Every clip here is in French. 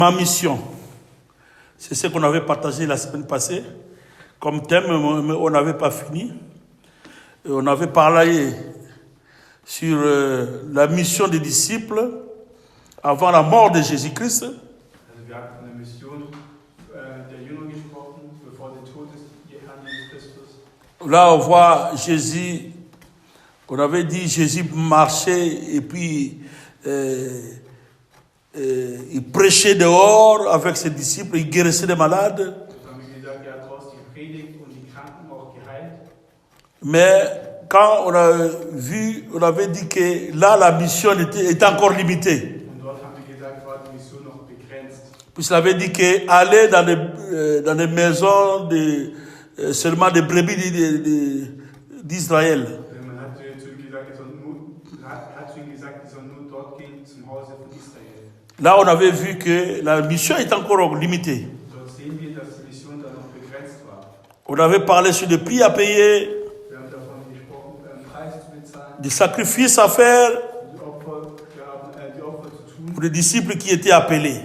Ma mission, c'est ce qu'on avait partagé la semaine passée. Comme thème, mais on n'avait pas fini. On avait parlé sur la mission des disciples avant la mort de Jésus-Christ. Là, on voit Jésus, on avait dit Jésus marchait et puis il prêchait dehors avec ses disciples, il guérissait des malades. Mais quand on a vu, on avait dit que là, la mission était encore limitée. Puisqu'il avait dit qu'aller dans les maisons seulement des brebis d'Israël. Là, on avait vu que la mission est encore limitée. On avait parlé sur des prix à payer, des sacrifices à faire pour les disciples qui étaient appelés.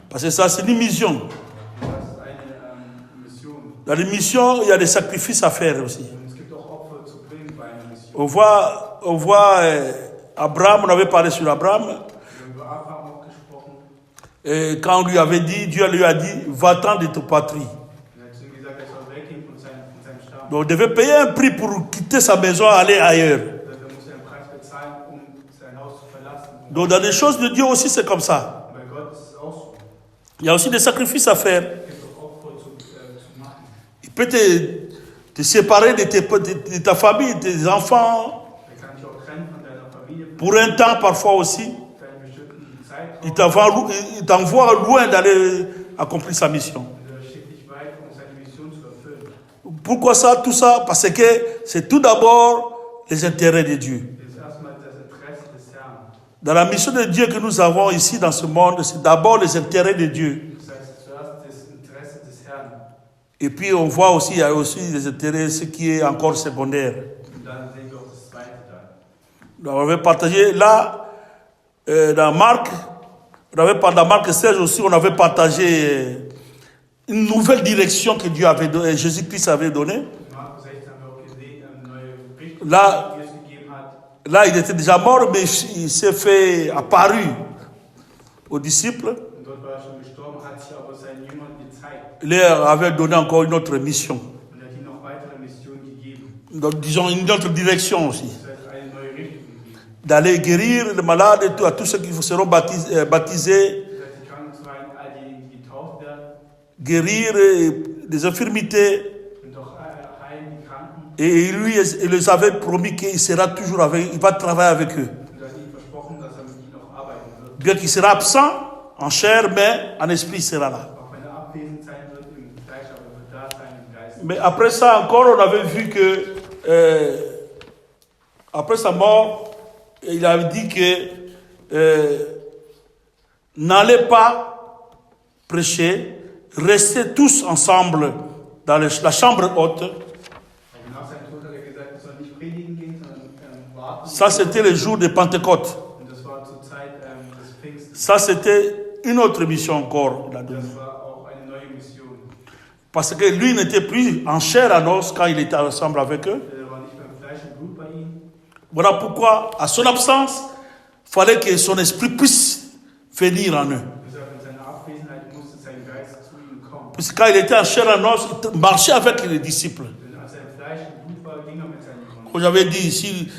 Parce que ça, c'est une mission. Dans les missions, il y a des sacrifices à faire aussi. On voit Abraham, on avait parlé sur Abraham. Et quand on lui avait dit, Dieu lui a dit, va-t'en de ta patrie. Donc, il devait payer un prix pour quitter sa maison et aller ailleurs. Donc, dans les choses de Dieu aussi, c'est comme ça. Il y a aussi des sacrifices à faire. Il peut te séparer de ta famille, de tes enfants. Pour un temps, parfois aussi. Il t'envoie loin d'aller accomplir sa mission. Pourquoi ça, tout ça? Parce que c'est tout d'abord les intérêts de Dieu. Dans la mission de Dieu que nous avons ici dans ce monde, c'est d'abord les intérêts de Dieu. Et puis on voit aussi, il y a aussi les intérêts, ce qui est encore secondaire. Donc, on avait partagé là, dans Marc 16 aussi, on avait partagé une nouvelle direction que Dieu avait donnée, Jésus-Christ avait donnée. Là, il était déjà mort, mais il s'est fait apparu aux disciples. Il leur avait donné encore une autre mission. Donc, disons, une autre direction aussi. D'aller guérir les malades et à tous ceux qui seront baptisés. Guérir des infirmités. Et lui, il les avait promis qu'il sera toujours avec eux, il va travailler avec eux. Bien qu'il sera absent en chair, mais en esprit, il sera là. Mais après ça encore, on avait vu que après sa mort, il avait dit que n'allez pas prêcher, restez tous ensemble dans la chambre haute. Ça, c'était le jour de Pentecôte. Ça, c'était une autre mission encore. Parce que lui n'était plus en chair à os quand il était ensemble avec eux. Voilà pourquoi, à son absence, il fallait que son esprit puisse venir en eux. Parce que quand il était en chair à os, il marchait avec les disciples. Comme j'avais dit, s'ils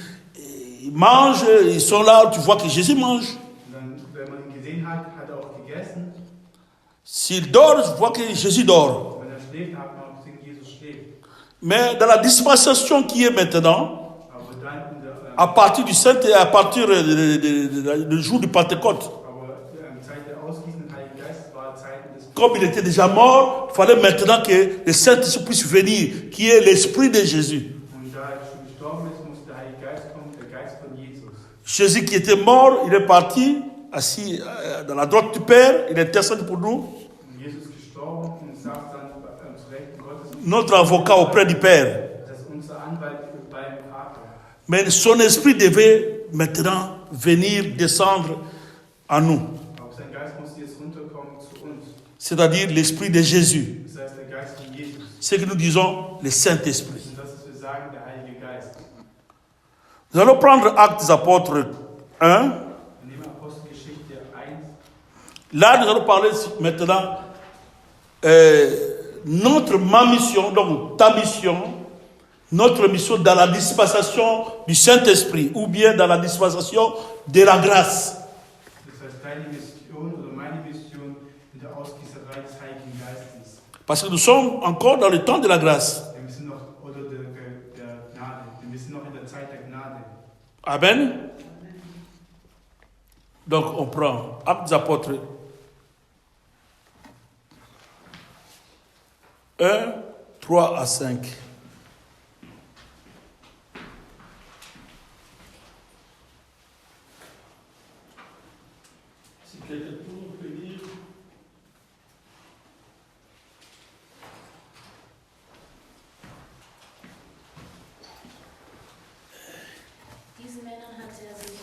mangent, ils sont là, tu vois que Jésus mange. S'il dort, tu vois que Jésus dort. Mais dans la dispensation qui est maintenant, à partir du Saint et à partir du jour du Pentecôte, comme il était déjà mort, il fallait maintenant que le Saint-Esprit puisse venir, qui est l'Esprit de Jésus. Jésus qui était mort, il est parti, assis dans la droite du Père, il intercède pour nous. Notre avocat auprès du Père. Mais son esprit devait maintenant venir descendre en nous. C'est-à-dire l'Esprit de Jésus. Das heißt, der Geist von Jesus. C'est que nous disons le Saint-Esprit. Und das ist, wir sagen, der Heilige Geist. Nous allons prendre Actes des Apôtres 1. Wir nehmen Apostelgeschichte 1. Là, nous allons parler maintenant ma mission, donc ta mission, notre mission dans la dispensation du Saint-Esprit ou bien dans la dispensation de la grâce. Das heißt, deine Mission oder meine Mission in der Ausgießerei des Heiligen Geistes. Parce que nous sommes encore dans le temps de la grâce. Wir sind noch, oder der Gnade. Wir sind noch in der Zeit der Gnade. Amen. Donc on prend Actes des Apôtres 1, 3 à 5. Si quelqu'un peut lire. Diesen Männern hatte er sich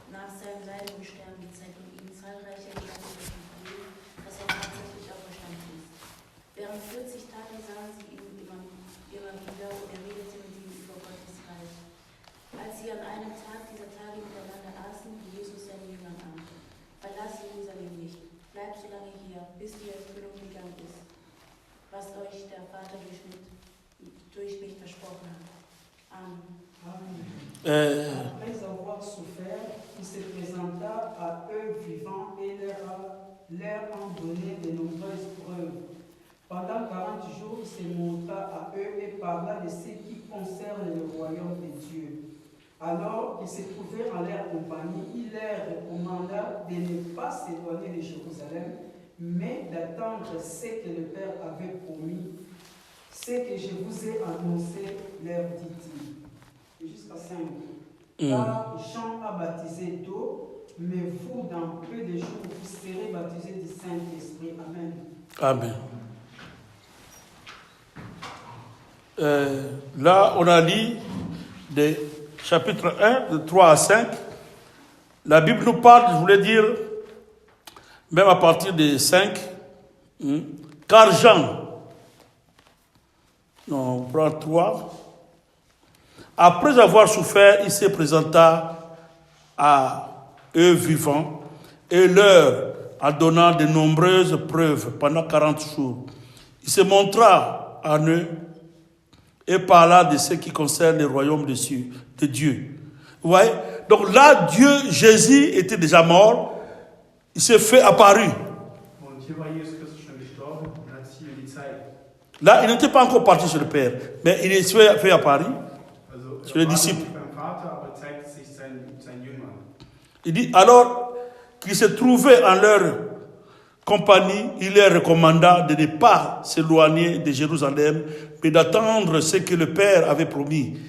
nach seinem Leiden und Sterben gezeigt und ihnen zahlreiche Ergebnisse gegeben, dass er tatsächlich auferstanden ist. Während 40 Tage sahen sie ihn immer wieder und er redete mit ihnen über Gottes Reich. Als sie an einem Tag dieser Tage miteinander aßen, rief Jesus seinen Jüngern an: Verlasst Jerusalem nicht, bleibt so lange hier, bis die Erfüllung gegangen ist, was euch der Vater durch mich versprochen hat. Amen. Après avoir souffert, il se présenta à eux vivants et leur en donné de nombreuses preuves. Pendant 40 jours, il se montra à eux et parla de ce qui concerne le royaume de Dieu. Alors qu'ils se trouvaient en leur compagnie, il leur recommanda de ne pas s'éloigner de Jérusalem, mais d'attendre ce que le Père avait promis. Ce que je vous ai annoncé, leur dit-il. Jusqu'à 5. Car Jean a baptisé d'eau, mais vous, dans peu de jours, vous serez baptisés du Saint-Esprit. Amen. Amen. Là, on a lu des chapitres 1, de 3 à 5. La Bible nous parle, je voulais dire, même à partir de 5, car Jean, non, on prend 3. Après avoir souffert, il se présenta à eux vivants et leur en donnant de nombreuses preuves pendant 40 jours. Il se montra à eux et parla de ce qui concerne le royaume de Dieu. Vous voyez? Donc là, Jésus était déjà mort, il s'est fait apparu. Und hier war Jesus Christus schon gestorben und hat sich ihm gezeigt. Là, il n'était pas encore parti sur le Père, mais il s'est fait apparu. Sur les disciples. Il dit alors qu'ils se trouvaient en leur compagnie, il leur recommanda de ne pas s'éloigner de Jérusalem, mais d'attendre ce que le Père avait promis.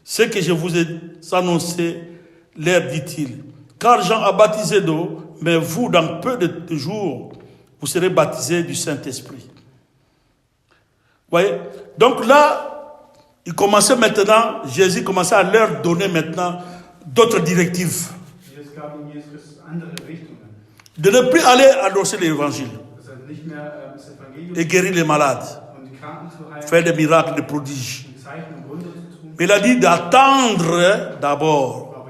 Ce que je vous ai annoncé, leur dit-il. Car Jean a baptisé d'eau, mais vous, dans peu de jours, vous serez baptisés du Saint-Esprit. Vous voyez? Donc là, Jésus commençait à leur donner maintenant d'autres directives. De ne plus aller annoncer l'évangile et guérir les malades, faire des miracles, des prodiges. Mais il a dit d'attendre d'abord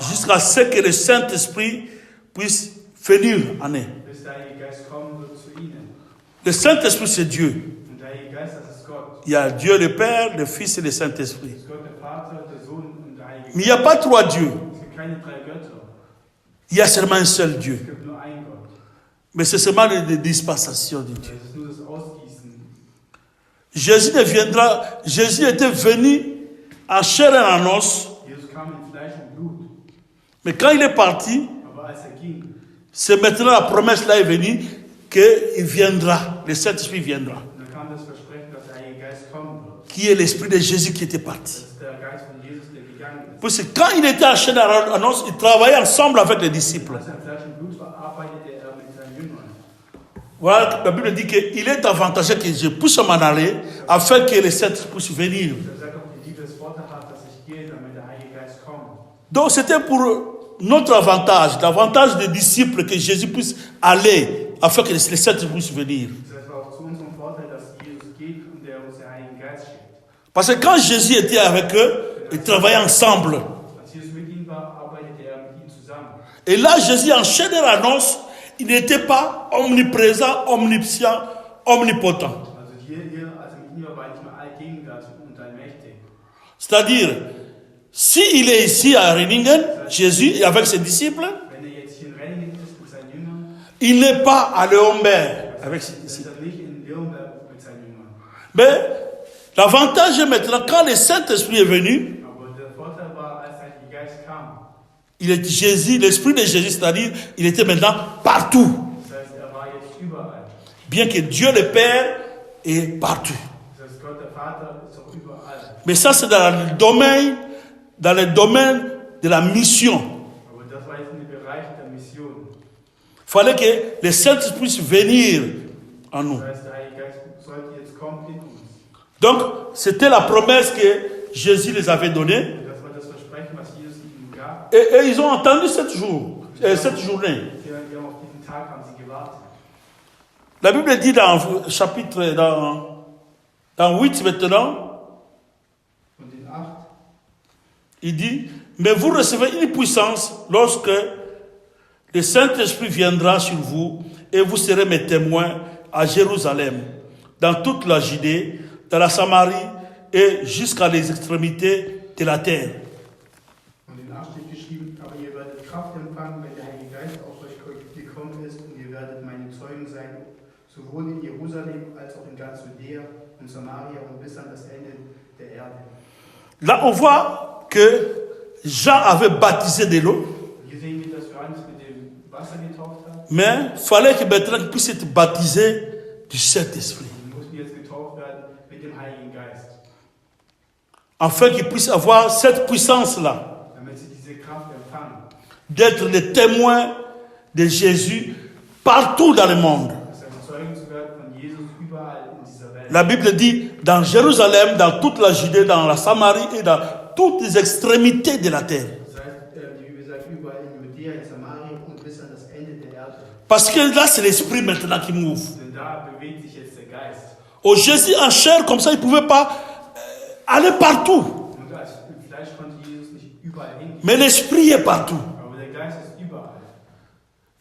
jusqu'à ce que le Saint-Esprit puisse venir en eux. Le Saint-Esprit, c'est Dieu. Il y a Dieu le Père, le Fils et le Saint-Esprit. Mais il n'y a pas trois dieux. Il y a seulement un seul Dieu. Mais c'est seulement la dispensation de Dieu. Jésus était venu en chair et en os. Mais quand il est parti, c'est maintenant la promesse là est venue qu'il viendra, le Saint-Esprit viendra. Qui est l'esprit de Jésus qui était parti. Parce que quand il était en chair et en os, il travaillait ensemble avec les disciples. Voilà, la Bible dit qu'il est avantageux que je puisse m'en aller afin que le Saint-Esprit puisse venir. Donc c'était pour notre avantage, l'avantage des disciples, que Jésus puisse aller afin que les Saints puissent venir. Das war auch zu unserem Vorteil, dass Jesus geht und der uns den Heiligen Geist schickt. Parce que quand Jésus était avec eux, ils travaillaient ensemble. Als Jesus mit ihnen war, arbeitete er mit ihnen zusammen. Et là, Jésus enchaînait l'annonce. Il n'était pas omniprésent, omniscient, omnipotent. Also hier als er mit ihnen war er nicht mehr allgegenwärtig und allmächtig. C'est-à-dire, s'il est ici à Renningen, Jésus, avec ses disciples, Wenn er jetzt hier in Renningen ist mit seinen Jüngern, il n'est pas à Léombert avec ses ist disciples. er nicht in Leonberg mit seinen Jüngern. Mais l'avantage est maintenant, quand le Saint-Esprit est venu, Aber der Vorteil war, als der Heilige Geist kam, il est Jésus, l'Esprit de Jésus, c'est-à-dire, il était maintenant partout. das heißt, er war jetzt überall. Bien que Dieu le Père est partout. Das heißt, Gott der Vater ist auch überall. Mais ça, c'est dans le domaine de la mission. Aber das war jetzt in dem Bereich der Mission. Il fallait que le Saint-Esprit puisse venir en nous. Das heißt, der Heilige Geist sollte jetzt kommen in uns. Donc, c'était la promesse que Jésus les avait donnée. Und das war das Versprechen, was Jesus ihnen gab. Et ils ont entendu cette journée. Die haben auf diesen Tag haben sie gewartet. La Bible dit dans chapitre, dans 8 maintenant, Und in 8, il dit, mais vous recevez une puissance lorsque le Saint-Esprit viendra sur vous et vous serez mes témoins à Jérusalem, dans toute la Judée, dans la Samarie et jusqu'à les extrémités de la terre. und in 8 steht geschrieben, aber ihr werdet Kraft empfangen, wenn der Heilige Geist auf euch gekommen ist, und ihr werdet meine Zeugen sein, sowohl in Jerusalem als auch in ganz Judäa und Samaria und bis an das Ende der Erde. Là, on voit que Jean avait baptisé de l'eau, Hier sehen wir, dass Johannes mit dem Wasser getauft hat. mais il fallait que maintenant il puisse être baptisé du Saint-Esprit, Sie mussten jetzt getauft werden mit dem Heiligen Geist, afin qu'il puisse avoir cette puissance-là, damit sie diese Kraft empfangen. d'être les témoins de Jésus partout dans le monde. Das heißt, Zeugen zu werden von Jesus überall in dieser Welt. La Bible dit, dans Jérusalem, dans toute la Judée, dans la Samarie et dans toutes les extrémités de la terre. Das heißt, die Bibel sagt, überall in Judäa, in Samaria und bis an das Ende der Erde. Parce que là, c'est l'Esprit maintenant qui move. Denn da bewegt sich jetzt der Geist. Au Jésus en chair, comme ça, il ne pouvait pas aller partout. Und als im Fleisch konnte Jesus nicht überall hingehen. Mais l'Esprit est partout. Aber der Geist ist überall.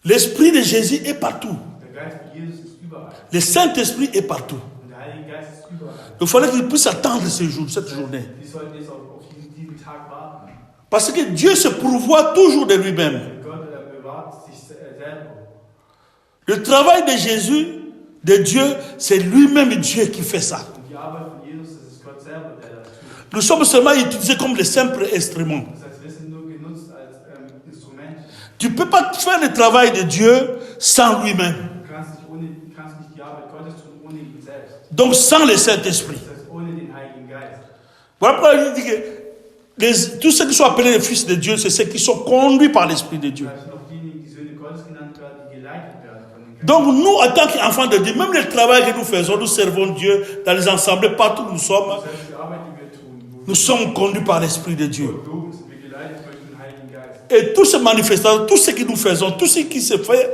L'Esprit de Jésus est partout. Der Geist von Jesus ist überall. Le Saint-Esprit est partout. Und der Heilige Geist ist überall. Il fallait qu'il puisse attendre ce jour, cette journée. Die sollten jetzt auf diesen Tag warten. Parce que Dieu se pourvoit toujours de lui-même. Denn Gott bewahrt sich selber. Le travail de Jésus, de Dieu, c'est lui-même Dieu qui fait ça. Und die Arbeit von Jesus, das ist Gott selber, der das tut. Nous sommes seulement utilisés comme les simples instruments. Das heißt, wir sind nur genutzt als Instrument. Tu ne peux pas faire le travail de Dieu sans lui-même. Du kannst nicht die Arbeit Gottes tun ohne ihn selbst. Donc sans le Saint-Esprit. Das heißt, ohne den Heiligen Geist. Voilà pourquoi il dit que tous ceux qui sont appelés les fils de Dieu, c'est ceux qui sont conduits par l'Esprit de Dieu. Das sind auch diejenigen, die Söhne Gottes genannt werden, die geleitet werden von dem Geist. Donc nous, en tant qu'enfants de Dieu, même le travail que nous faisons, nous servons Dieu dans les assemblées, partout où nous sommes, Das heißt, die Arbeit, die wir tun, wo nous sommes conduits par l'Esprit de Dieu. wir loben, sind wir geleitet durch den Heiligen Geist. Et tous ces manifestations, tout ce que nous faisons, tout ce qui se fait,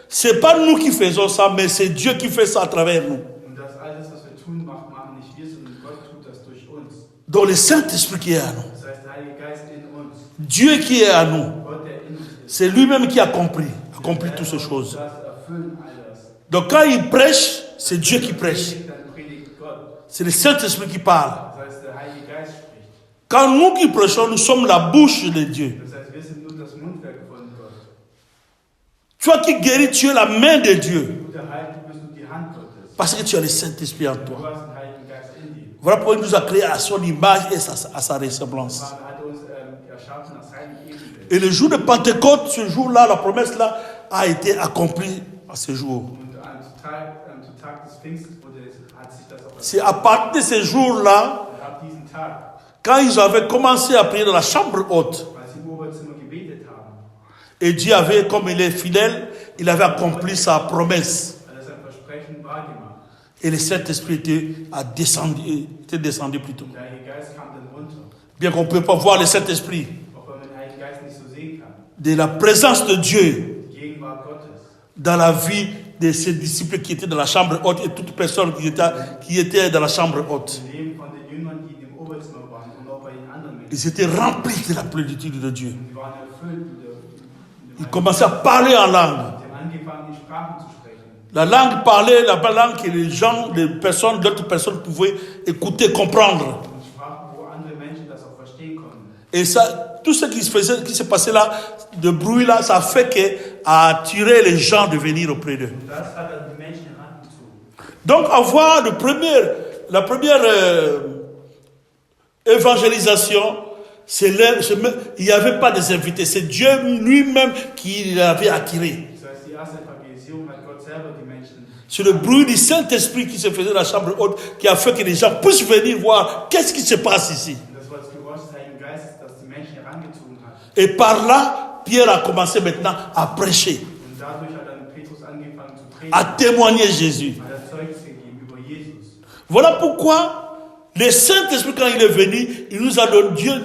c'est pas nous qui faisons ça, mais c'est Dieu qui fait ça à travers nous. Und das alles, was wir tun, machen nicht wir, sondern Gott tut das durch uns. Donc le Saint-Esprit qui est à nous, Das heißt, der Heilige Geist in uns, Dieu qui est à nous, Gott, der in uns ist, c'est lui-même qui a accompli toutes ces choses. das erfüllen all das. Donc quand il prêche, c'est Dieu qui prêche. Dann predigt Gott. C'est le Saint-Esprit qui parle. Das heißt, der Heilige Geist spricht. Quand nous qui prêchons, nous sommes la bouche de Dieu. Das heißt, wir sind nur das Mundwerk von Gott. Toi qui guéris, tu es la main de Dieu. Du der Heilige bist du die Hand Gottes. Parce que tu as le Saint-Esprit en Du toi. hast den Heiligen Geist in dir. Voilà pourquoi il nous a créés à son image et à sa ressemblance. Vater hat uns erschaffen nach seinem Ebenbild. Et le jour de Pentecôte, ce jour-là, la promesse-là, a été accomplie à ce jour. Und am Tag des Pfingstes hat sich das auch C'est à partir de ce jour-là, Und ab diesem Tag, quand ils avaient commencé à prier dans la chambre haute, als sie im Oberzimmer gebetet haben, et Dieu avait, comme il est fidèle, il avait accompli sa promesse. hat er sein Versprechen wahrgemacht. Et le Saint-Esprit était descendu plutôt. Der Heilige Geist kam dann runter. Bien qu'on ne peut pas voir le Saint-Esprit. Auch de la présence de Dieu die Gegenwart Gottes dans la vie de ses disciples qui étaient dans la chambre haute et toute personne qui était dans la chambre haute. im Leben von den Jüngern, die in dem Oberzimmer waren und auch bei den anderen Menschen. Ils étaient remplis de la plénitude de Dieu. Die waren erfüllt mit dem Ils commençaient à parler en langue. Sie haben angefangen, die Sprachen zu sprechen. La langue parlée, la langue que les gens, les personnes, d'autres personnes pouvaient écouter, comprendre. Und Sprachen, wo andere Menschen das auch verstehen konnten. Et ça, tout ce qui se passait là, de bruit là, ça fait que a attiré les gens de venir auprès d'eux. Und das hat dann die Menschen herangezogen. Donc, avoir la première évangélisation, il n'y avait pas des invités, c'est Dieu lui-même qui l'avait attiré. Das heißt, die erste Evangelisierung hat Gott selber die Menschen. C'est le bruit du Saint-Esprit qui se faisait dans la chambre haute qui a fait que les gens puissent venir voir qu'est-ce qui se passe ici. Und das war das Geräusch des Heiligen Geistes, das die Menschen herangezogen hat. Et par là, Pierre a commencé maintenant à prêcher, Und dadurch hat dann Petrus angefangen zu predigen, à témoigner Jésus. hat er Zeugnis gegeben über Jesus. Voilà pourquoi le Saint-Esprit, quand il est venu, Dieu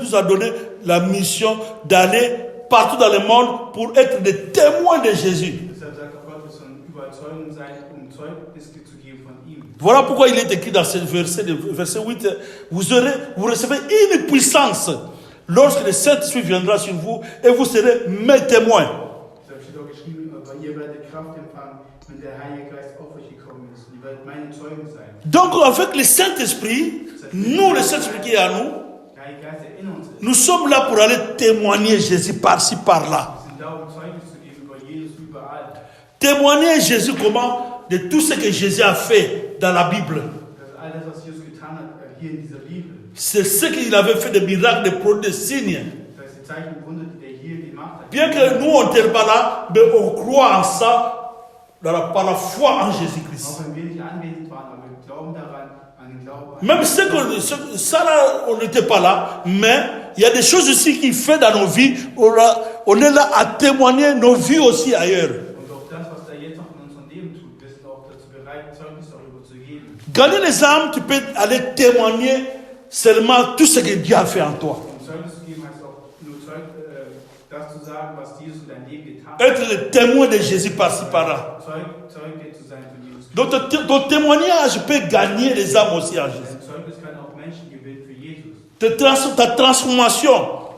nous a donné la mission d'aller partout dans le monde pour être des témoins de Jésus. Deshalb sagt auch Gott, wir sollen überall Zeugen sein, um Zeugnis zu geben von ihm. Voilà pourquoi il est écrit dans ce verset 8, vous recevez une puissance lorsque le Saint-Esprit viendra sur vous et vous serez mes témoins. Deshalb steht auch geschrieben, weil ihr werdet Kraft empfangen, wenn der Heilige Geist auf euch gekommen ist. Und ihr werdet meine Zeugen sein. Donc avec le Saint-Esprit, nous, le Saint-Esprit qui est à nous, Der Heilige Geist, der in uns ist. nous sommes là pour aller témoigner Jésus par-ci, par-là. Wir sind da, um Zeugnis zu geben über Jesus überall. Témoigner Jésus comment? De tout ce que Jésus a fait dans la Bible. Das ist all das, was Jesus getan hat, hier in dieser Bibel. C'est ce qu'il avait fait de miracles, de produits, de signes. Das heißt, die Zeichen und Wunder, die er hier gemacht hat. Bien que nous, on n'était pas là, mais on croit en ça par la foi en Jésus-Christ. Auch wenn wir nicht anwesend waren, aber wir glauben daran, an den Glauben an Même ça là, on n'était pas là, mais il y a des choses aussi qu'il fait dans nos vies. On est là à témoigner nos vies aussi ailleurs. Und auch das, was er jetzt noch in unserem Leben tut, wir sind auch dazu bereit, Zeugnis darüber zu geben. Gagner les âmes, tu peux aller témoigner seulement tout ce que Dieu a fait en toi. Um Zeugnis zu geben, heißt auch nur das zu sagen, was Jesus in deinem Leben getan hat. Être le témoin de Jésus par-ci par-là. Zeuge zu sein von Jesus. Donc ton témoignage peut gagner les âmes aussi en Jésus. Ein Zeugnis kann auch Menschen gewinnen für Jesus. Ta transformation.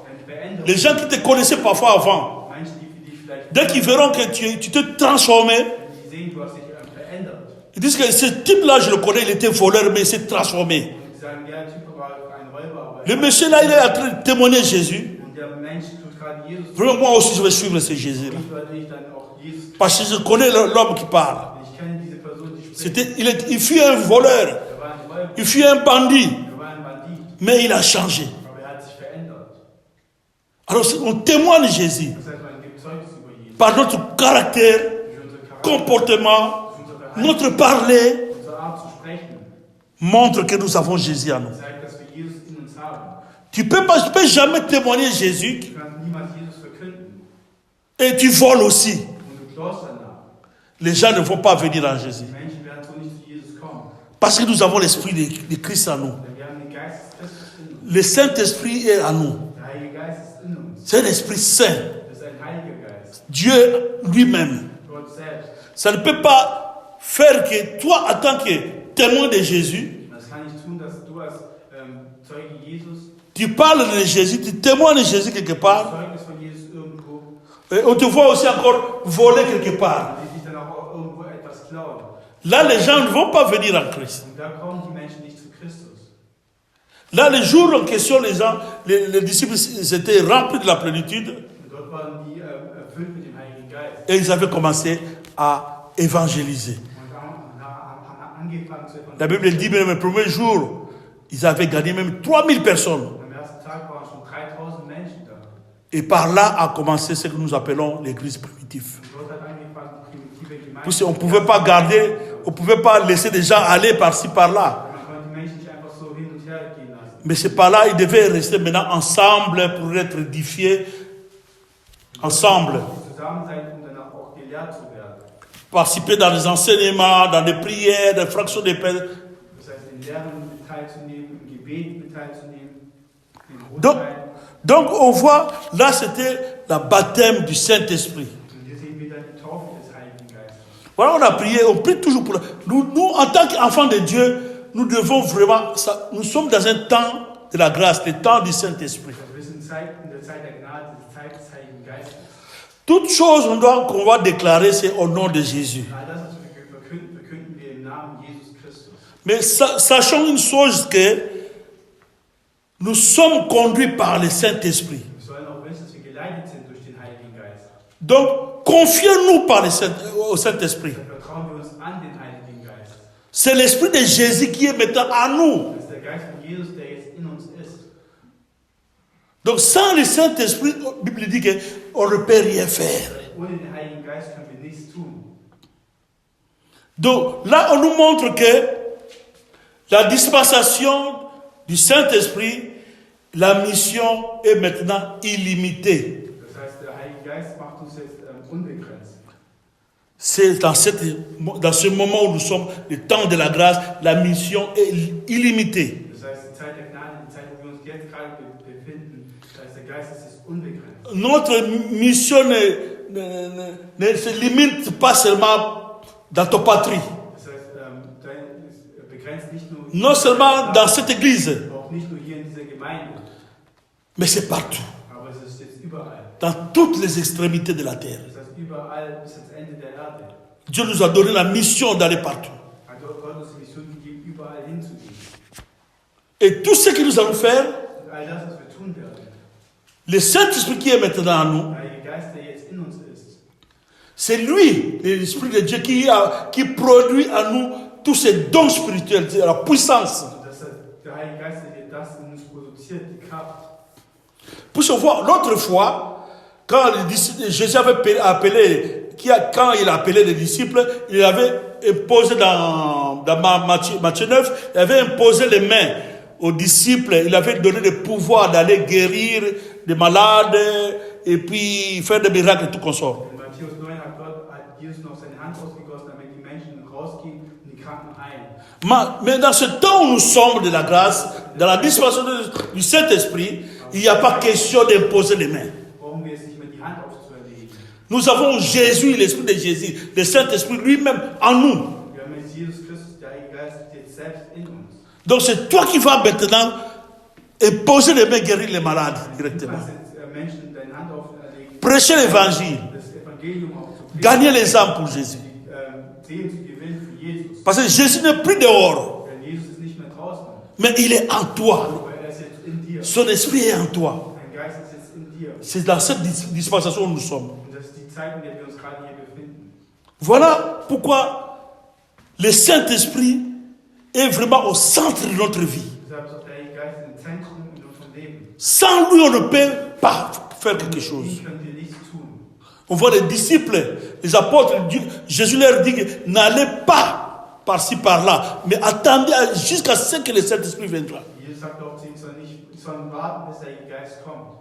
Eine Veränderung. Les gens qui te connaissaient parfois avant, Menschen, die vielleicht, dès qu'ils verront que tu t'es transformé, wenn sie sehen, du hast dich verändert. ils disent que ce type-là, je le connais, il était voleur, mais il s'est transformé. Und sie sagen, ja, der Typ war ein Räuber, aber Le monsieur là, il est en train de témoigner Jésus. und der Mensch tut gerade Jesus. Vraiment, moi aussi, je vais suivre ce Jésus-là. Ich werde nicht dann auch Jesus. Parce que je connais l'homme qui parle. Ich kenne diese Person, die spricht. Il fut un voleur, Er war ein Räuber, il fut un bandit, er war ein Bandit, mais il a changé. aber er hat sich verändert. Alors, on témoigne Jésus Das heißt, man gibt Zeugnis über Jesus. par notre caractère, Durch unser Charakter, comportement, durch unser Verhalten, notre parler, unsere Art zu sprechen, montre que nous avons Jésus en nous. zeigt, dass wir Jesus in uns haben. Tu peux jamais témoigner Jésus Du kannst niemals Jesus verkünden et tu voles aussi. und du klaust danach. Les gens ne vont pas venir à Jésus. Die Menschen werden so nicht zu Jesus kommen. Parce que nous avons l'esprit de Christ en nous. Denn wir haben den Geist des Christus in uns. Le Saint-Esprit est en nous. Der Heilige Geist ist in uns. C'est un esprit saint. Das ist ein Heiliger Geist. Dieu lui-même. Gott selbst. Ça ne peut pas faire que toi, en tant que témoin de Jésus, Das kann nicht tun, dass du als Zeuge Jesus, tu parles de Jésus, tu témoignes de Jésus quelque part, Zeugnis von Jesus irgendwo, et on te voit aussi encore voler quelque part. die sich dann auch irgendwo etwas klauen. Là, les gens ne vont pas venir en Christ. Und da kommen die Menschen nicht zu Christus. Là, les jours en question, les disciples étaient remplis de la plénitude Und dort waren die erfüllt mit dem Heiligen Geist. et ils avaient commencé à évangéliser. Und haben angefangen zu La evangelisieren. Bible dit même le premier jour, ils avaient gagné même 3000 personnes. Am ersten Tag waren schon 3000 Menschen da. Et par là a commencé ce que nous appelons l'église primitive. Und dort hat angefangen die primitive Gemeinde. Parce qu'on ne pouvait pas garder, on ne pouvait pas laisser des gens aller par-ci, par-là. Man konnte die Menschen nicht einfach so hin und her gehen lassen. Mais c'est par là, ils devaient rester maintenant ensemble pour être édifiés ensemble. Zusammen sein, um danach auch gelehrt zu werden. Participer dans les enseignements, dans les prières, des fractions de paix. Das heißt, in Lehren mit teilzunehmen, im Gebet mit teilzunehmen, in Donc, Ruhetzeiten. donc on voit, là c'était la baptême du Saint-Esprit. Und hier sehen wir dann die Taufe des Heiligen Geistes. Voilà, on a prié, on prie toujours pour... Nous, en tant qu'enfants de Dieu, nous devons vraiment... nous sommes dans un temps de la grâce, le temps du Saint-Esprit. Also wir sind in der Zeit der Gnade, die Zeit des Heiligen Geistes. Toute chose qu'on va déclarer, c'est au nom de Jésus. All das, was wir verkünden wir im Namen Jesus Christus. Mais sachons une chose, que nous sommes conduits par le Saint-Esprit. Wir sollen auch wissen, dass wir geleitet sind durch den Heiligen Geist. Donc, confions-nous au Saint-Esprit. Dann vertrauen wir uns an den Heiligen Geist. C'est l'Esprit de Jésus qui est maintenant en nous. Das ist der Geist von Jesus, der jetzt in uns ist. Donc, sans le Saint-Esprit, la Bible dit qu'on ne peut rien faire. Ohne den Heiligen Geist können wir nichts tun. Donc, là, on nous montre que la dispensation du Saint-Esprit, la mission est maintenant illimitée. Das heißt, der Heilige Geist macht uns jetzt unbegrenzt. C'est dans ce moment où nous sommes, le temps de la grâce, la mission est illimitée. Das heißt, die Zeit der Gnade, die Zeit, wo wir uns jetzt gerade befinden, da ist der Geist, es ist unbegrenzt. Notre mission ne se limite pas seulement dans ta patrie, Das heißt, begrenzt nicht nur non seulement dans cette église, auch nicht nur hier in dieser Gemeinde, mais c'est partout, aber es ist jetzt überall. dans toutes les extrémités de la terre. Das heißt, überall bis ans Ende der Erde. Dieu nous a donné la mission d'aller partout. Hat Gott uns die Mission gegeben, überall hinzugehen. Et tout ce que nous allons faire, Und all das, was wir tun werden, le Saint-Esprit qui est maintenant en nous, der Heilige Geist, der jetzt in uns ist, c'est lui, l'Esprit de Dieu, qui produit en nous tous ces dons spirituels, la puissance. und das ist der Heilige Geist, der das in uns produziert, die Kraft. Puisqu'on voit, l'autre fois, quand Jésus avait appelé, quand il a appelé les disciples, il avait imposé dans Matthieu 9, il avait imposé les mains aux disciples, il avait donné le pouvoir d'aller guérir des malades et puis faire des miracles et tout consort. In Matthäus 9 hat Jesus noch seine Hand ausgegossen, damit die Menschen rausgehen und die Kranken heilen. Mais dans ce temps où nous sommes de la grâce, dans la dispensation du Saint-Esprit, il n'y a pas question d'imposer les mains. Brauchen wir jetzt nicht mehr die Hand aufzuerlegen. Nous avons Jésus, l'Esprit de Jésus, le Saint-Esprit lui-même en nous. Wir haben jetzt Jesus Christus, der Heilige Geist, jetzt selbst in uns. Donc c'est toi qui vas maintenant imposer les mains, guérir les malades Du directement. kannst jetzt Menschen deine Hand auferlegen, Prêcher l'évangile, das Evangelium auch zu gagner les âmes pour Jésus. Seelen zu gewinnen für Jesus. Parce que Jésus n'est plus dehors, Denn Jesus ist nicht mehr draußen, mais il est en toi. aber er ist jetzt in dir. Son esprit est en toi. Dein Geist ist jetzt in dir. C'est dans cette dispensation où nous sommes. Und das ist die Zeit, in der wir uns gerade hier befinden. Voilà pourquoi le Saint-Esprit est vraiment au centre de notre vie. Deshalb ist auch der Heilige Geist im Zentrum in unserem Leben. Sans lui, on ne peut pas faire quelque chose. Ihn können wir nichts tun. On voit les disciples, les apôtres, Jésus leur dit que n'allez pas par-ci par-là, mais attendez jusqu'à ce que le Saint-Esprit viendra. Jesus sagt auch, sie sollen warten, bis der Heilige Geist kommt.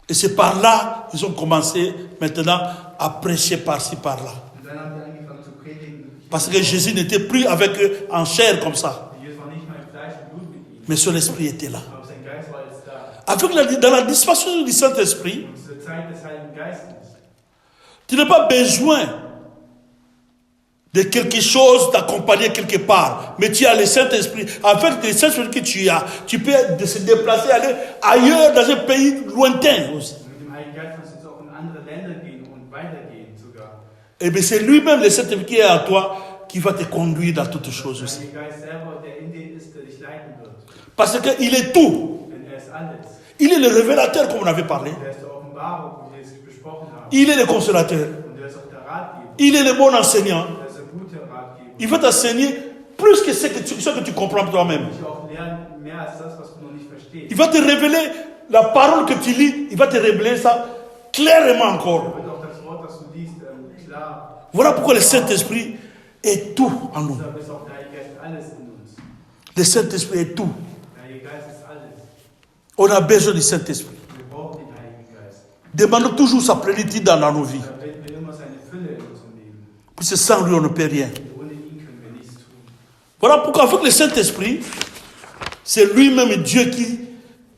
Et c'est par là qu'ils ont commencé maintenant à prêcher par-ci par-là. Und dann haben sie angefangen zu predigen. Parce que Jésus n'était plus avec eux en chair comme ça, Jesus war nicht mehr im Fleisch und Blut mit ihnen, mais son esprit était là. aber sein Geist war jetzt da. Dans la dispensation du Saint-Esprit, Und zur Zeit des Heiligen Geistes. tu n'as pas besoin de quelque chose d'accompagner quelque part, mais tu as le Saint-Esprit. Avec le Saint-Esprit que tu as, tu peux se déplacer, aller ailleurs dans un pays lointain aussi. Und mit dem Heiligen Geist kannst du jetzt auch in andere Länder gehen und weitergehen sogar. Et bien c'est lui-même, le Saint-Esprit qui est en toi, qui va te conduire dans toutes choses Der aussi. Heilige Geist selber, der in dir ist, der dich leiten wird. Parce qu'il est tout. Denn er ist alles. Il est le révélateur, comme on avait parlé. Er ist der Offenbarung, wie wir es besprochen haben. Il est le consolateur. Und er ist auch der Ratgeber. Il est le bon enseignant. Er ist der gute Ratgeber. Il va t'enseigner plus que ce que tu comprends toi-même. Ich auch lernen mehr als das, was du noch nicht verstehst. Il va te révéler la parole que tu lis. Il va te révéler ça clairement encore. Er wird auch das Wort, das du liest, klar. Voilà pourquoi le Saint-Esprit est tout en nous. Deshalb ist auch der Heilige Geist alles in uns. Le Saint-Esprit est tout. Der Heilige Geist ist alles. On a besoin du Saint-Esprit. Wir brauchen den Heiligen Geist. Demandons toujours sa plénitude dans nos vies. Da bitten wir immer seine Fülle in unserem Leben. Parce que sans lui, on ne peut rien. Ohne ihn können wir nichts tun. Voilà pourquoi avec le Saint-Esprit, c'est lui-même Dieu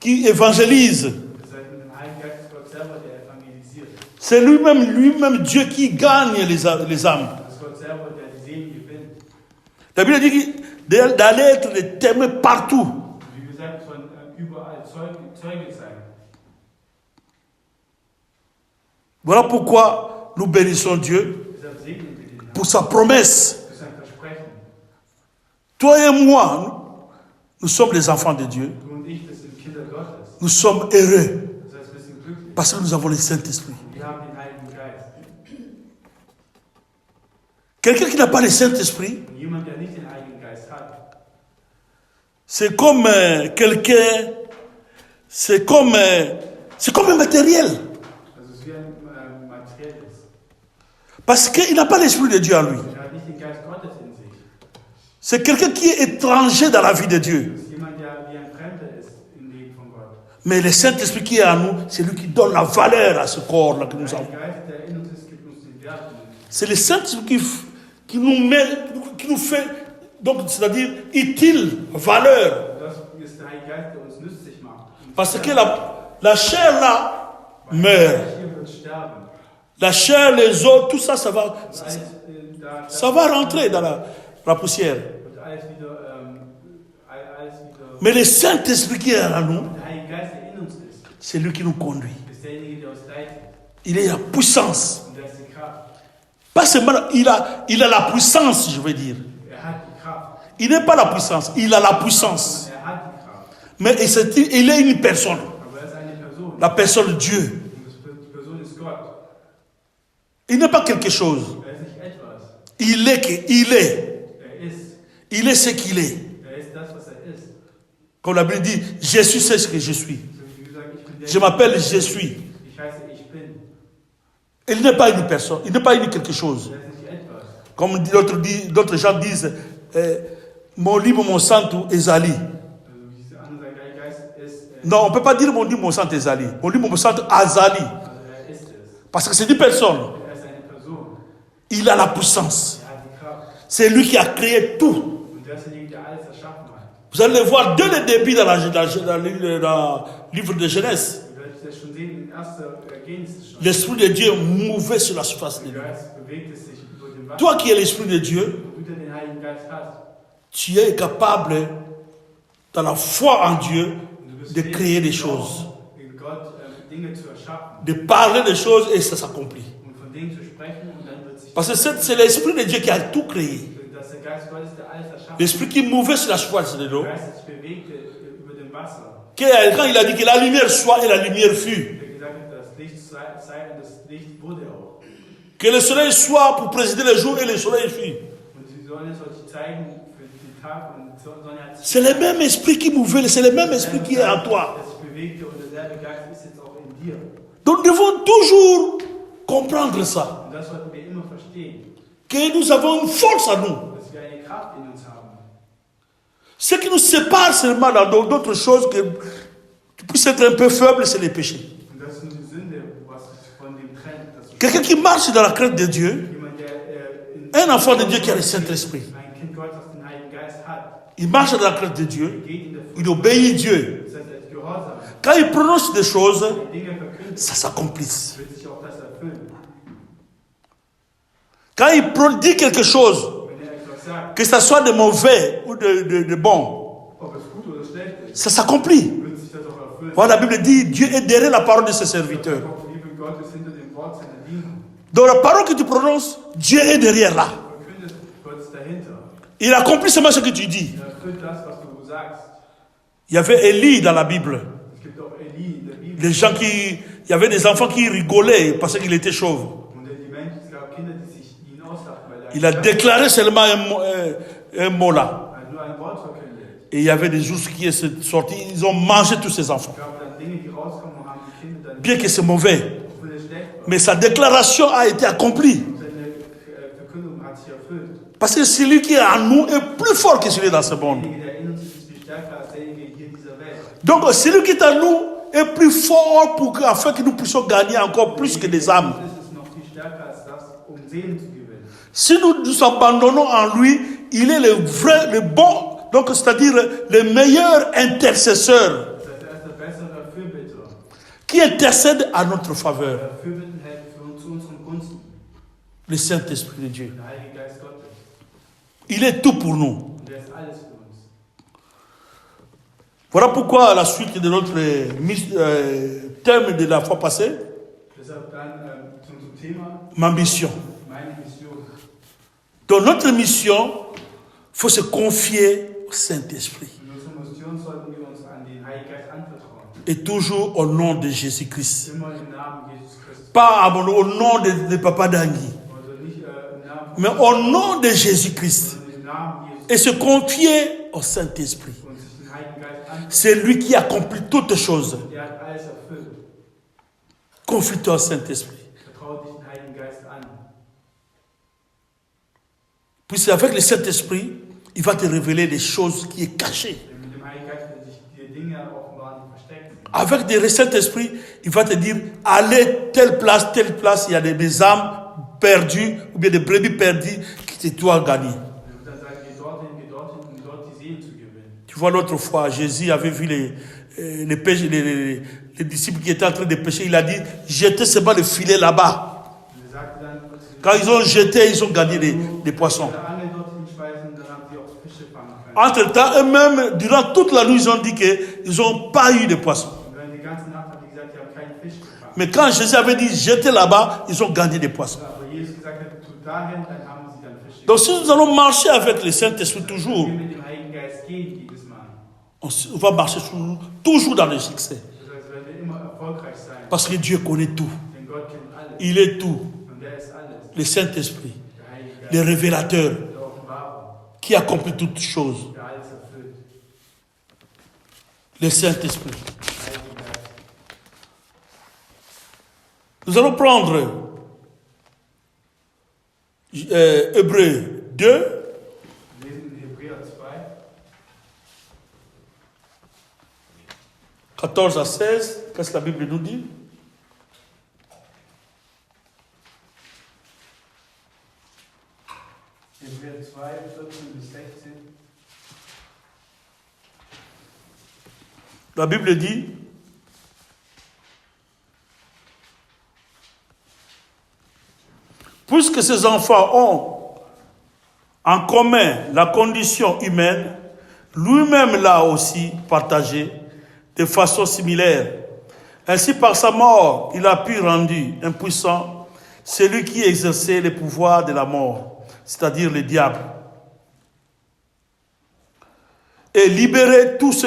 qui évangélise. Das heißt, mit dem Heiligen Geist ist Gott selber, der evangelisiert. C'est lui-même Dieu qui gagne les âmes. Das ist Gott selber, der die Seelen gewinnt. La Bible dit d'aller être les témoins partout. Wie gesagt, von überall Zeuge sein. Voilà pourquoi nous bénissons Dieu Deshalb segnen wir den Herrn pour sa promesse. für sein Versprechen. Toi et moi, nous sommes les enfants de Dieu. Du und ich, wir sind Kinder Gottes. Nous sommes heureux Das heißt, wir sind glücklich. parce que nous avons le Saint-Esprit. Wir haben den Heiligen Geist. Quelqu'un qui n'a pas le Saint-Esprit, Und jemand, der nicht den Heiligen Geist hat, c'est comme quelqu'un, c'est comme un matériel. also es ist wie ein materielles. Parce qu'il n'a pas l'Esprit de Dieu en lui. Er hat nicht den Geist Gottes in sich. C'est quelqu'un qui est étranger dans la vie de Dieu. Es ist jemand, der wie ein Fremder ist im Leben von Gott. Mais le Saint-Esprit qui est en nous, c'est lui qui donne la valeur à ce corps-là que nous Der avons. Heilige Geist, der in uns ist, gibt uns den Wert. C'est le Saint-Esprit qui nous met, qui nous fait, donc c'est-à-dire utile, valeur. Das ist der Heilige Geist, der uns nützlich macht. Und Parce que la chair là weil meurt. hier wird sterben. La chair, les os, tout ça, ça va Und alles, da ça va rentrer dans la poussière. wird alles wieder, alles wieder. Mais le Saint-Esprit qui est en nous, Der Heilige Geist, der in uns ist, c'est lui qui nous conduit. ist derjenige, der uns leitet. Il est la puissance. Und der ist die Kraft. Pas seulement, il a la puissance, je veux dire. Er hat die Kraft. Il n'est pas la puissance, il a la puissance. Und er hat die Kraft. Mais il est une personne. Aber er ist eine Person. La personne de Dieu. Und die Person ist Gott. Il n'est pas quelque chose. Er ist nicht etwas. Il est. Er ist. Il est ce qu'il est. Er ist das, was er ist. Comme la Bible dit, je suis ce que je suis. So wie gesagt, ich bin der. Je m'appelle je suis. Ich heiße, ich bin. Il n'est pas une personne, il n'est pas une quelque chose. Er ist nicht etwas. Comme d'autres gens disent, mon livre, mon sang, tout Ezali. Also diese andere Seite, der Geist ist. Non, on ne peut pas dire mon livre, mon sang, Ezali. Mon livre, mon sang, Azali. Also er ist es. Parce que c'est une personne. Er ist eine Person. Il a la puissance. Er hat die Kraft. C'est lui qui a créé tout. Und der ist derjenige, der alles erschaffen hat. Vous allez le voir dès le début dans le livre de Genèse. Ihr werdet das schon sehen in 1. Genesis schon. L'Esprit de Dieu mouvait sur la surface de Der l'eau. Geist bewegt es sich über den Wasser. Toi qui es l'Esprit de Dieu, Und du, der den Heiligen Geist hast, tu es capable, dans la foi en Dieu, und du bist de fähig, créer des choses, in Gott Dinge zu erschaffen de parler des choses et ça s'accomplit. und von Dingen zu sprechen und dann wird sich Parce que c'est l'Esprit de Dieu qui a tout créé. dass der Geist Gottes, der alles erschaffen hat, L'Esprit qui mouvait sur la surface de l'eau. der Geist sich bewegte über dem Wasser, Quand il a dit que la lumière soit et la lumière fut. der gesagt hat, das Licht sei und das Licht wurde auch. Que le soleil soit pour présider le jour et le soleil fut. Und die Sonne soll sich zeigen für den Tag und die Sonne hat sich C'est le même esprit qui mouvait, c'est le même esprit qui est en toi. das sich bewegte und derselbe Geist ist jetzt auch in dir. Donc nous devons toujours comprendre ça. Und das sollten wir immer verstehen, Que nous avons une force en nous. dass wir eine Kraft in uns haben. Ce qui nous sépare seulement dans d'autres choses que tu puisses être un peu faible, c'est les péchés. Und das sind die Sünde, was sich von dem trennt. Dass Quelqu'un qui marche dans la crainte de Dieu, jemand, der un enfant de Dieu qui a le Saint-Esprit, ein Kind Gottes, das den Heiligen Geist hat, il marche dans la crainte de Dieu, geht in der Furcht, il obéit Dieu. das heißt, er ist gehorsam, Quand il prononce des choses, die Dinge verkündet, ça s'accomplisse. wird sich auch das erfüllen. Quand il dit quelque chose, Wenn er etwas sagt, que ça soit de mauvais ou de bon, ob es gut oder schlecht ist, ça s'accomplit. wird sich das auch erfüllen. Voilà, la Bible dit, Dieu est derrière la parole de ses serviteurs. Die Liebe Gottes hinter dem Wort seiner Diener. Donc la parole que tu prononces, Dieu est derrière là. Verkündet, Gott ist dahinter. Il accomplit seulement ce que tu dis. Er erfüllt das, was du sagst. Il y avait Élie dans la Bible. Es gibt auch Eli in der Bibel. Il y avait des enfants qui rigolaient parce qu'il était chauve. Und die Menschen, es gab Kinder, die sich ihn auslachten, weil Il a déclaré seulement un mot là. er hat nur ein Wort verkündet. Et il y avait des ours qui sont sortis, ils ont mangé tous ces enfants. Es gab dann Dinge, die rauskommen und haben die Kinder dann Bien que c'est mauvais, obwohl es schlecht war. mais sa déclaration a été accomplie. Und seine Verkündung hat sich erfüllt. Parce que celui qui est en nous est plus fort que celui dans ce monde. Derjenige, der in uns ist, ist viel stärker als derjenige hier in dieser Welt. Donc celui qui est en nous est plus fort afin que nous puissions gagner encore plus que des âmes. Ist es noch viel stärker als das, um Seelen zu gewinnen. Si nous nous abandonnons en lui, il est le vrai, le bon, donc c'est-à-dire le meilleur intercesseur Das heißt, er ist der bessere Fürbitter. qui intercède à notre faveur. Der Fürbitten hält für Le Saint-Esprit de Dieu. der Heilige Geist Gottes. Il est tout pour nous. Und er ist alles für uns. Voilà pourquoi à la suite de notre thème de la fois passée, Deshalb dann zum Thema ma mission. meine Mission. Dans notre mission, il faut se confier au Saint-Esprit. In unserer Mission sollten wir uns an den Heiligen Geist anvertrauen. Et toujours au nom de Jésus-Christ. Immer im Namen Jesus Christus. Pas au nom de Papa Dangui, Also nicht im Namen mais au nom de Jésus-Christ. sondern im Namen Jesus Et se confier au Saint-Esprit. und sich den Heiligen Geist anvertrauen. C'est lui qui accomplit toutes choses. Er hat alles erfüllt. Confie-toi au Saint-Esprit. Vertraut dich den Heiligen Geist an. Puis avec le Saint-Esprit, il va te révéler des choses qui sont cachées. Denn mit dem Heiligen Geist wird sich dir Dinge offenbaren, die versteckt sind. Avec le Saint-Esprit, il va te dire, allez telle place, il y a des âmes perdues, ou bien des brebis perdues que tu dois gagner. Er wird dann sagen, geh dorthin, um dort die Seelen zu gewinnen. Tu vois, l'autre fois, Jésus avait vu les disciples qui étaient en train de pêcher. Il a dit, jetez seulement le filet là-bas. Und er sagte dann, Quand ils ont jeté, ils ont gagné des poissons. der Angel dorthin schmeißen, dann haben sie auch Fische fangen können. Entre-temps, eux-mêmes, durant toute la nuit, ils ont dit qu'ils n'ont pas eu de poissons. Und während die ganze Nacht hat die gesagt, sie haben keinen Fisch gefangen. Mais quand Jésus avait dit, jetez là-bas, ils ont gagné des poissons. Aber Jesus gesagt hat, tut dahin, dann haben sie dann Fische Donc si nous allons marcher avec le Saint-Esprit toujours, Wenn wir mit dem Heiligen Geist gehen, jedes Mal. on va marcher toujours dans le succès. Das heißt, wir werden immer erfolgreich sein. Parce que Dieu connaît tout. Denn Gott kennt alles. Il est tout. Und er ist alles. Le Saint-Esprit, Der Heilige Geist, le révélateur, der Offenbarung, qui accomplit toutes choses. der alles erfüllt. Le Saint-Esprit. Der Heilige Geist. Nous allons prendre Hébreux 2, Wir lesen in Hebräer 2, 14 à 16. Qu'est-ce que la Bible nous dit? Hebräer 2, 14 bis 16. La Bible dit, puisque ces enfants ont en commun la condition humaine, lui-même l'a aussi partagé de façon similaire. Ainsi, par sa mort, il a pu rendre impuissant celui qui exerçait le pouvoir de la mort, c'est-à-dire le diable, et libérer tout ce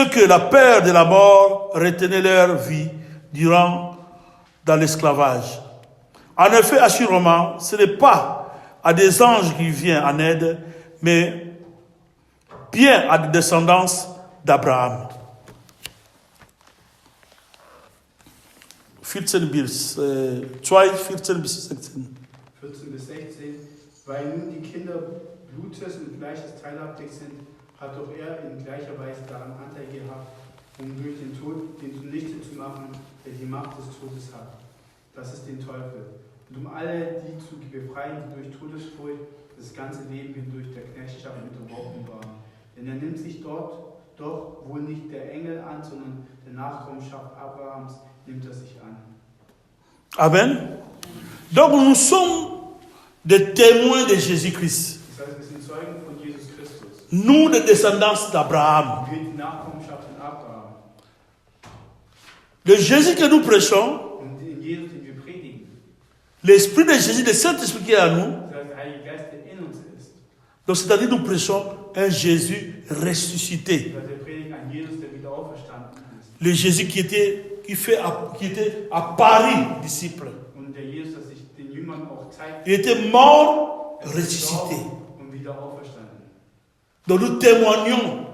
que la peur de la mort retenait leur vie durant dans l'esclavage. En effet, assurément, ce n'est pas à des anges qu'il vient en aide, mais bien à des descendants d'Abraham. 14 bis 2, 14 bis 16. 14 bis 16. Weil nun die Kinder Blutes und Fleisches teilhaftig sind, hat doch er in gleicher Weise daran Anteil gehabt, um durch den Tod den zunichte zu machen, der die Macht des Todes hat. Das ist den Teufel. Und um alle die zu befreien, die durch Todesfurcht das ganze Leben hindurch der Knechtschaft unterworfen waren. Denn er nimmt sich dort doch wohl nicht der Engel an, sondern der Nachkommenschaft Abrahams nimmt er sich an. Amen. Donc nous sommes des témoins de Jésus-Christ. Das heißt, wir sind Zeugen von Jesus Christus. Nous, les descendants d'Abraham. Wir die Nachkommenschaft von Abraham. Le Jésus que nous prêchons, Und in Jesus, den wir predigen, l'Esprit de Jésus, le Saint-Esprit qui est en nous, das heißt, der Heilige Geist, der in uns ist. donc c'est-à-dire nous prêchons un Jésus ressuscité. Das heißt, wir predigen an Jesus, der wieder auferstanden ist. Le Jésus qui était à Paris, disciple. Und der Jesus, der sich den Jüngern auch zeigt, Il était mort, er ist ressuscité. gestorben und wieder auferstanden. Donc nous témoignons,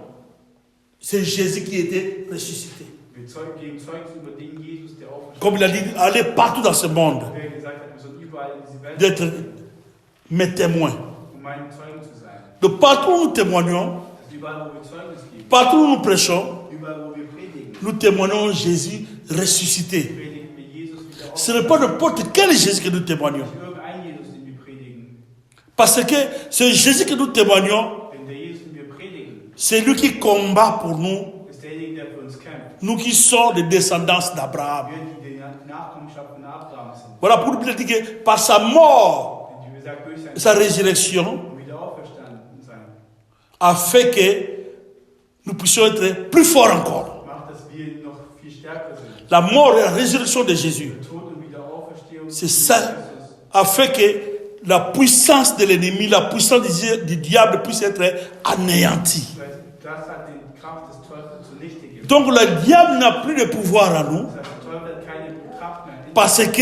c'est Jésus qui était ressuscité. Wir geben Zeugnis über den Jesus, der auferstanden Comme il a dit, allez partout dans ce monde, ist. Wer gesagt hat, wir sollen überall in diese Welt d'être mes témoins. um meine Zeugen zu sein. Donc partout où nous témoignons, Das ist überall, wo wir Zeugnis geben, partout où nous prêchons, überall, wo wir predigen, nous témoignons Jésus ressuscité. predigen wir Jesus wieder Ce n'est pas auferstanden. n'importe quel Jésus que nous témoignons. Nicht irgendein Jesus, den wir predigen. Parce que ce Jésus que nous témoignons, Denn der Jesus, den wir predigen, c'est lui qui combat pour nous, ist derjenige, der für uns kämpft. nous qui sommes des descendants d'Abraham. Wir, die die Nachkommenschaft von Abraham sind. Voilà pour nous dire que par sa mort, Wie gesagt, durch sein sa résurrection, und wieder auferstanden sein, a fait que nous puissions être plus forts encore. macht, dass wir noch viel stärker sind. La mort et la résurrection de Jésus, Der Tod und Wiederauferstehung c'est Jesus ça, a fait que la puissance de l'ennemi, la puissance du diable puisse être anéantie. Das hat die Kraft des Teufels zunichte gemacht. Donc le diable n'a plus de pouvoir à nous Das heißt, der Teufel hat keine Kraft mehr in parce que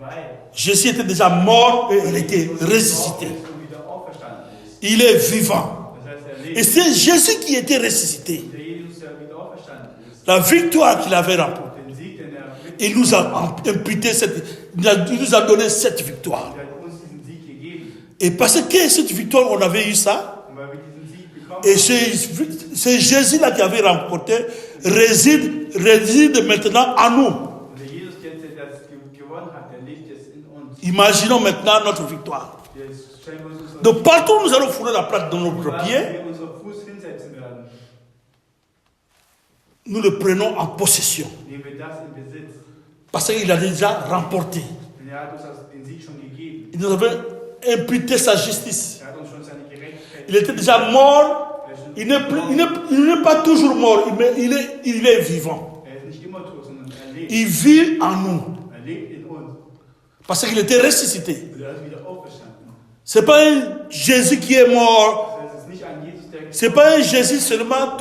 weil Jésus était déjà mort et il était ressuscité. und wieder auferstanden ist. Il est vivant. Das heißt, er lebt. Et c'est Jésus qui était ressuscité. Der Jesus, der wieder auferstanden ist, La victoire qu'il avait remportée. den Sieg, den mit, Il nous a imputé il nous a donné cette victoire. der hat uns diesen Sieg gegeben. Et parce que cette victoire, on avait eu ça, Und weil wir diesen Sieg bekommen et haben, c'est Jésus-là qui avait remporté, réside maintenant en nous. und der Jesus, der das gewonnen hat, der lebt jetzt in uns. Imaginons maintenant notre victoire. Jetzt stellen wir uns unsere Donc partout où nous allons fouler la plate dans notre Wo pied, wir unseren Fuß hinsetzen werden, nous le prenons en possession. nehmen wir das in Besitz. Parce qu'il a déjà remporté. Denn er hat uns den Sieg schon gegeben. Il nous avait imputé sa justice. Er hat uns schon seine Gerechtigkeit Il était déjà mort. Il n'est pas toujours mort, mais il est vivant. Er ist nicht immer tot, sondern er lebt. Il vit en nous. Er lebt in uns. Parce qu'il était ressuscité. Und er ist wieder auferstanden. Ce n'est pas un Jésus qui est mort. Das heißt, es ist nicht ein Jesus, der Ce n'est pas un Jésus seulement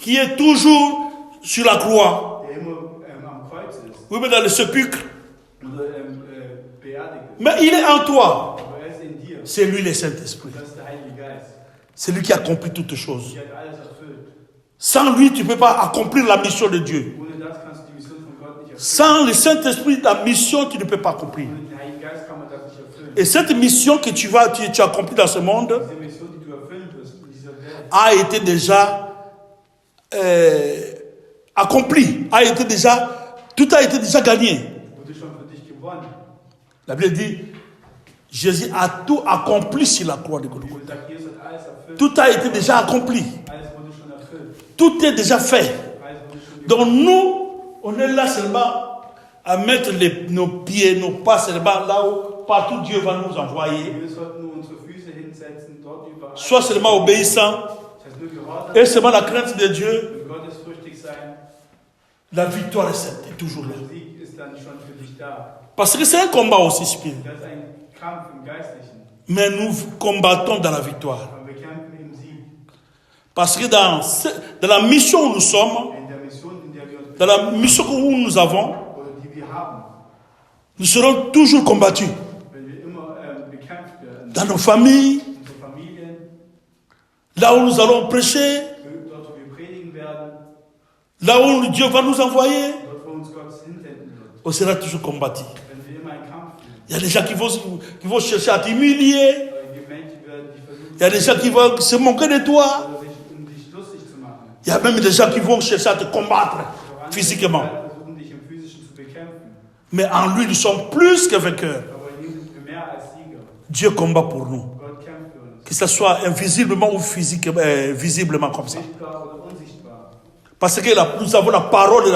qui est toujours sur la croix. immer am Kreuz ist Oui, mais dans le sépulcre. oder beerdigt ist. Mais il est en toi. Aber er ist in dir. C'est lui le Saint-Esprit. Das ist der Heilige Geist. C'est lui qui accomplit toutes choses. Die hat alles erfüllt. Sans lui, tu ne peux pas accomplir la mission de Dieu. Ohne das kannst du die Mission von Gott nicht erfüllen. Sans le Saint-Esprit, ta mission, tu ne peux pas accomplir. Ohne den Heiligen Geist kann man das nicht erfüllen. Et cette mission que tu accomplis dans ce monde Diese Mission, die du erfüllen wirst in dieser Welt, a été déjà accomplie. Tout a été déjà gagné. wurde schon für dich gewonnen. La Bible dit, Jésus a tout accompli sur la croix de Die Golgotha. Bibel sagt, Jesus hat alles erfüllt. Tout a été déjà accompli. Alles wurde schon erfüllt. Tout est déjà fait. Alles wurde schon Donc nous, on est là seulement à mettre nos pieds, nos pas seulement là où partout Dieu va nous envoyer. Wir sollten nur unsere Füße hinsetzen, dort überall. Soit seulement obéissant Das heißt nur gehorsam et seulement la crainte de Dieu. und gottesfürchtig sein. La victoire est toujours là. Der Sieg ist dann schon für dich da. Parce que c'est un combat aussi spirituel. Das ist ein Kampf im Geistlichen. Mais nous combattons dans la victoire. Aber wir kämpfen im Sieg. Parce que dans la mission où nous sommes, In der Mission, in der wir uns dans la mission où nous avons, oder die wir haben, nous serons toujours combattus. wenn wir immer bekämpft werden. Dans nos familles, Unsere Familien, là où nous allons prêcher, dort wo wir predigen werden, là où Dieu va nous envoyer, dort wo uns Gott hinsenden wird. on sera toujours combattu. Wenn wir immer einen Kampf führen. Il y a des gens qui vont chercher à t'humilier. Die Menschen werden die versuchen, Il y a des gens qui vont se moquer de toi. oder sich lustig zu machen. Il y a même des gens qui vont chercher à te combattre physiquement. Die versuchen dich im Physischen zu bekämpfen. Mais en lui, nous sommes plus que vainqueurs. Aber in ihm sind wir mehr als Sieger. Dieu combat pour nous. Gott kämpft für uns. Que ce soit invisiblement ou visiblement comme ça. Sichtbar oder unsichtbar. Parce que nous avons la parole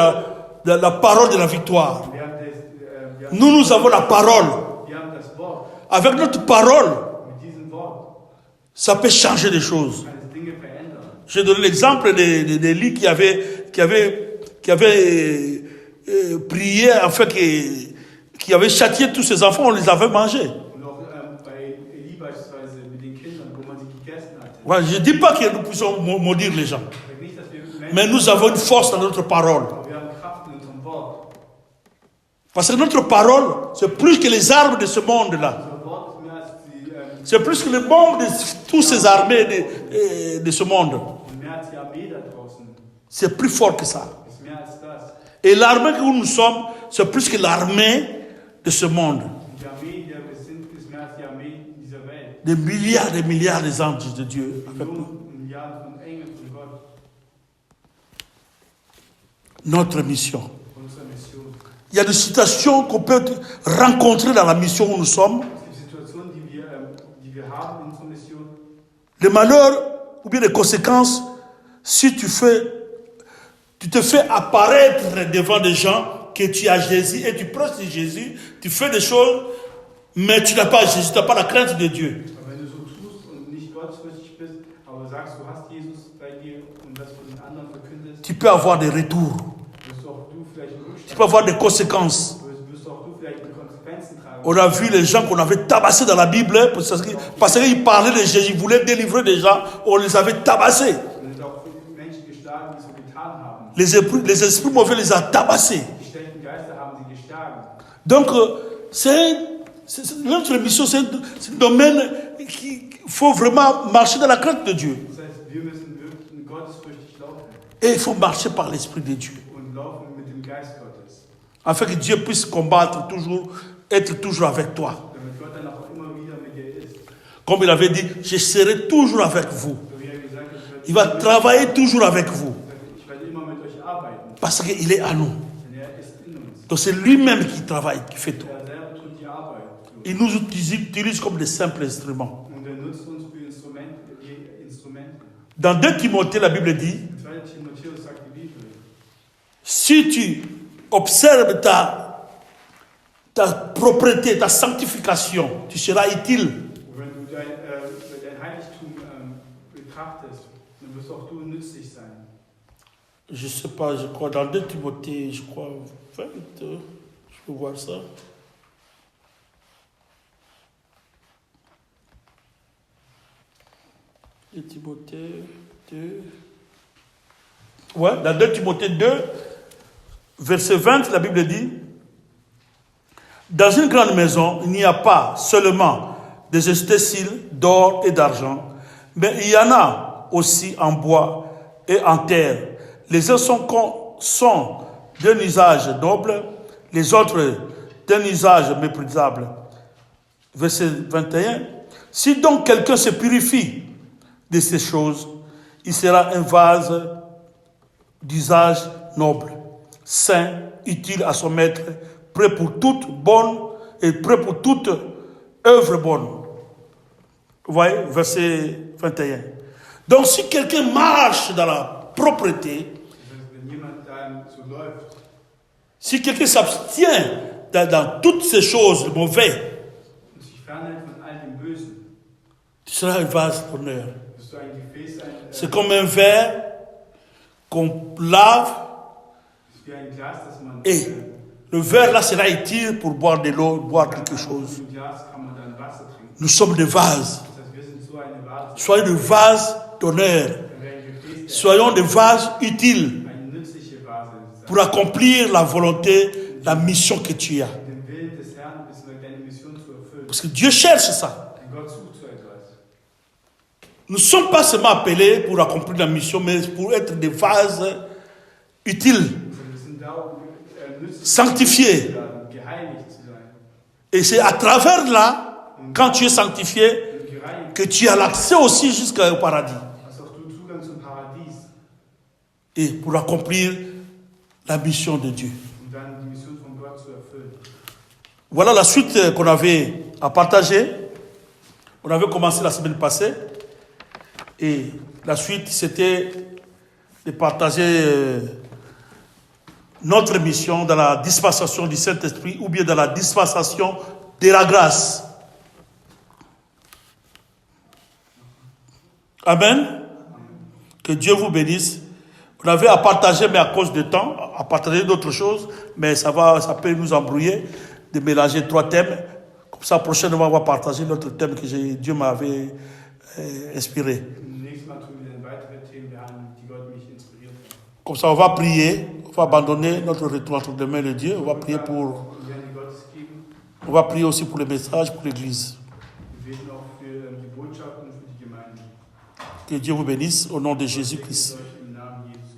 la parole de la victoire. Nous avons la parole. Wir haben das Wort. Avec notre parole, Mit diesem Wort ça peut changer des choses. kann es Dinge verändern. J'ai donné l'exemple d'Élie qui avait prié, en fait, qui avait châtié tous ses enfants, on les avait mangés. Und auch bei Eli beispielsweise mit den Kindern, wo man sie gegessen hatte. Ouais, je ne dis pas que nous puissions maudire les gens, Ich sage nicht, dass wir Menschen, mais nous avons une force dans notre parole. aber wir haben Kraft in unserem Wort. Parce que notre parole, c'est plus que les armes de ce monde-là. Unser Wort ist mehr als die, C'est plus que les bombes de toutes ces armées de ce monde. mehr als die Armee da draußen. C'est plus fort que ça. Ist mehr als das. Et l'armée que nous sommes, c'est plus que l'armée de ce monde. Und die Armee, in der wir sind, ist mehr als die Armee dieser Welt. Des milliards d'anges de Dieu avec nous. Millionen, Milliarden von Engeln von Gott. Notre mission. Unsere Mission. Il y a des situations qu'on peut rencontrer dans la mission où nous sommes. Es gibt Situationen, die wir haben in unserer Mission. Les malheurs ou bien les conséquences, si tu te fais apparaître devant des gens que tu as Jésus et tu prêches de Jésus, tu fais des choses, mais tu n'as pas Jésus, tu n'as pas la crainte de Dieu. Aber wenn du so tust und nicht gottesfürchtig bist, aber sagst, du hast Jesus bei dir und das von den anderen verkündest, Tu peux avoir des retours. wirst auch du vielleicht einen Tu Rückstand, peux avoir des conséquences. wirst auch du vielleicht die Konsequenzen tragen. On a vu les gens qu'on avait tabassés dans la Bible parce qu'ils parlaient de Jésus, ils voulaient délivrer des gens, on les avait tabassés. Und es sind auch Menschen geschlagen, die so getan haben. Les esprits mauvais les ont tabassés. Die schlechten Geister haben sie geschlagen. Donc, notre mission, c'est un domaine qu'il faut vraiment marcher dans la crainte de Dieu. Das heißt, wir müssen wirklich gottesfürchtig laufen Et il faut marcher par l'Esprit de Dieu. und laufen mit dem Geist Gottes, Afin que Dieu puisse combattre toujours, être toujours avec toi. damit Gott dann auch immer wieder mit dir ist. Comme il avait dit, je serai toujours avec vous. So wie er gesagt hat, Il va travailler toujours avec vous. ich werde immer mit euch arbeiten, Parce qu'il est à nous. denn er ist in uns. Donc c'est lui-même qui travaille, qui fait tout. Er selber tut die Arbeit. Il nous utilise comme des simples instruments. Und er nutzt uns für Instrumente. Dans 2 Timothée, la Bible dit, 2. Timotheus sagt die Bibel, si tu observes ta propreté, ta sanctification, tu seras utile. wenn du dein Heiligtum betrachtest, dann wirst auch du nützlich sein. Je ne sais pas, je crois, dans 2 Timothée, je crois, 20, je peux voir ça. De Timothée 2. Ouais, dans 2 Timothée 2, verset 20, la Bible dit, dans une grande maison, il n'y a pas seulement des ustensiles d'or et d'argent, mais il y en a aussi en bois et en terre. Les uns sont d'un usage noble, les autres d'un usage méprisable. Verset 21. Si donc quelqu'un se purifie de ces choses, il sera un vase d'usage noble, saint, utile à son maître, prêt pour toute bonne et prêt pour toute œuvre bonne. Vous voyez, verset 21. Donc si quelqu'un marche dans la propreté, Das heißt, wenn jemand da so läuft, si quelqu'un s'abstient dans toutes ces choses mauvaises, und sich fernhält von all dem Bösen, tu seras un vase d'honneur. wirst du ein Gefäß sein, C'est comme un verre qu'on lave ist wie ein Glas, das man et le verre là sera utile pour boire de l'eau, boire quelque chose. Im Glas kann man dann Wasser trinken. Nous sommes des vases. Das heißt, wir sind so eine Vase, Soyons des vases d'honneur. wir ein Gefäß, Soyons des vases utiles eine nützliche Vase sein. pour accomplir la volonté, la mission que tu as. Den Willen des Herrn ist deine Mission zu erfüllen. Parce que Dieu cherche ça. Denn Gott sucht so etwas. Nous ne sommes pas seulement appelés pour accomplir la mission, mais pour être des vases utiles, Wir sind da, um nützlich sanctifiés. zu werden, geheiligt zu sein. Et c'est à travers là, quand tu es sanctifié, Und gereinigt, que tu as l'accès aussi jusqu'au paradis. hast auch du Zugang zum Paradies. Et pour accomplir la mission de Dieu. Um dann die Mission von Gott zu erfüllen. Voilà la suite qu'on avait à partager. On avait commencé la semaine passée. Et la suite, c'était de partager notre mission dans la dispensation du Saint-Esprit ou bien dans la dispensation de la grâce. Amen. Que Dieu vous bénisse. On avait à partager, mais à cause du temps, à partager d'autres choses, mais ça peut nous embrouiller de mélanger 3 thèmes. Comme ça, prochainement, on va partager notre thème que Dieu m'avait inspiré. Nächstes Mal tun wir dann weitere Themen behandeln, die Gott mich inspiriert hat. Comme ça, on va prier, on va abandonner notre retour entre les mains de Dieu, on va prier Wir werden die Gottes geben. on va prier aussi pour les messages, pour l'Église. Wir beten auch für die Botschaft und für die Gemeinde. Que Dieu vous bénisse au nom de Ich Jésus-Christ. euch im Namen Jesus